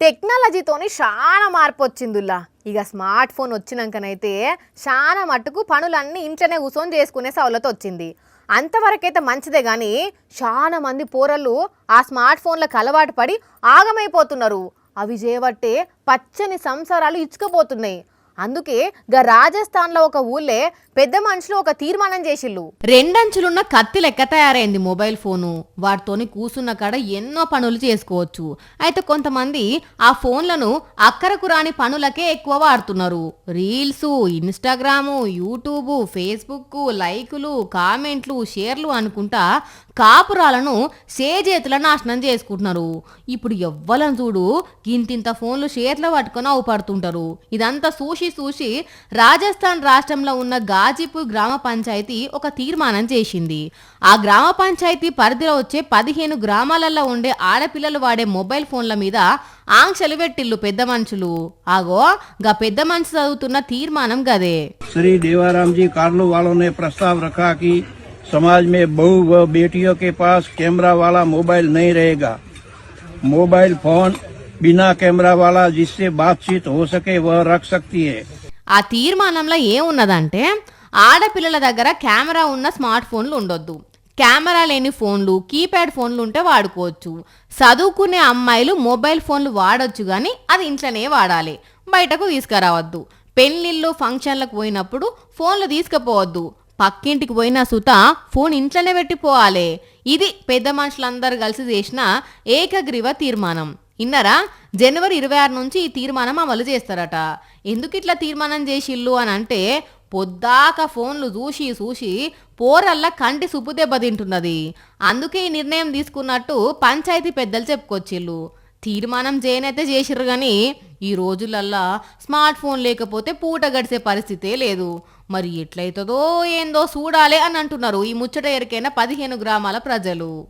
టెక్నాలజీతోని చాలా మార్పు వచ్చిందిలా. ఇక స్మార్ట్ ఫోన్ వచ్చినాకనైతే చాలా మట్టుకు పనులన్నీ ఇంట్లోనే కూర్చొని చేసుకునే సౌలత వచ్చింది. అంతవరకైతే మంచిదే కానీ చాలా మంది పోరళ్ళు ఆ స్మార్ట్ ఫోన్లకు అలవాటు పడి ఆగమైపోతున్నారు. అవి చేయబట్టే పచ్చని సంసారాలు ఇచ్చుకుపోతున్నాయి. అందుకే రాజస్థాన్లో ఒక ఊళ్ళే పెద్ద మనుషులు ఒక తీర్మానం చేసిళ్ళు. రెండంచులున్న కత్తి లెక్క తయారైంది మొబైల్ ఫోను. వాటితోని కూసున్న కాడ ఎన్నో పనులు చేసుకోవచ్చు. అయితే కొంతమంది ఆ ఫోన్లను అక్కరకు రాని పనులకే ఎక్కువ వాడుతున్నారు. రీల్స్, ఇన్స్టాగ్రాము, యూట్యూబ్, ఫేస్బుక్, లైకులు, కామెంట్లు, షేర్లు అనుకుంటా కాపురాలను చేతుల నాశనం చేసుకుంటున్నారు. ఇప్పుడు ఎవ్వలను చూడు గింతింత ఫోన్లు షేర్లో పట్టుకొని అవుపడుతుంటారు. ఇదంతా చూసి రాజస్థాన్ రాష్ట్రంలో ఉన్న గాజీపూర్ గ్రామ పంచాయతీ ఒక తీర్మానం చేసింది. ఆ గ్రామ పంచాయతీ పరిధిలో వచ్చే 15 గ్రామాలలో ఉండే ఆడపిల్లలు వాడే మొబైల్ ఫోన్ల మీద ఆంక్షలు పెట్టిల్లు పెద్ద మనుషులు. ఆగో గా పెద్ద మనిషి చదువుతున్న తీర్మానం గదే. श्री देवाराम जी कार्लो वालों ने प्रस्ताव रखा कि समाज में बहू व बेटियों के पास कैमरा वाला मोबाइल नहीं रहेगा। मोबाइल फोन बिना कैमरा वाला जिससे बातचीत हो सके वह रख सकती है। ఆ తీర్మానంలో ఏమున్నదంటే ఆడపిల్లల దగ్గర కెమెరా ఉన్న స్మార్ట్ ఫోన్లు ఉండొద్దు. కెమెరా లేని ఫోన్లు, కీప్యాడ్ ఫోన్లు ఉంటే వాడుకోవచ్చు. చదువుకునే అమ్మాయిలు మొబైల్ ఫోన్లు వాడొచ్చు కానీ అది ఇంట్లోనే వాడాలి, బయటకు తీసుకురావద్దు. పెళ్లిళ్ళు, ఫంక్షన్లకు పోయినప్పుడు ఫోన్లు తీసుకుపోవద్దు. పక్కింటికి పోయినా సుత ఫోన్ ఇంట్లోనే పెట్టిపోవాలి. ఇది పెద్ద మనుషులందరూ కలిసి చేసిన ఏకగ్రీవ తీర్మానం. ఇన్నరా జనవరి 26 నుంచి ఈ తీర్మానం అమలు చేస్తారట. ఎందుకు ఇట్లా తీర్మానం చేసిల్లు అని అంటే పొద్దాక ఫోన్లు చూసి పోరల్లా కంటి సుప్పు దెబ్బ తింటున్నది. అందుకే ఈ నిర్ణయం తీసుకున్నట్టు పంచాయతీ పెద్దలు చెప్పుకొచ్చిల్లు. తీర్మానం చేయనైతే చేసిర్రు కానీ ఈ రోజులల్లా స్మార్ట్ ఫోన్ లేకపోతే పూట గడిచే పరిస్థితే లేదు. మరి ఎట్లయితుందో ఏందో చూడాలి అని అంటున్నారు ఈ ముచ్చట ఎరికైన 15 గ్రామాల ప్రజలు.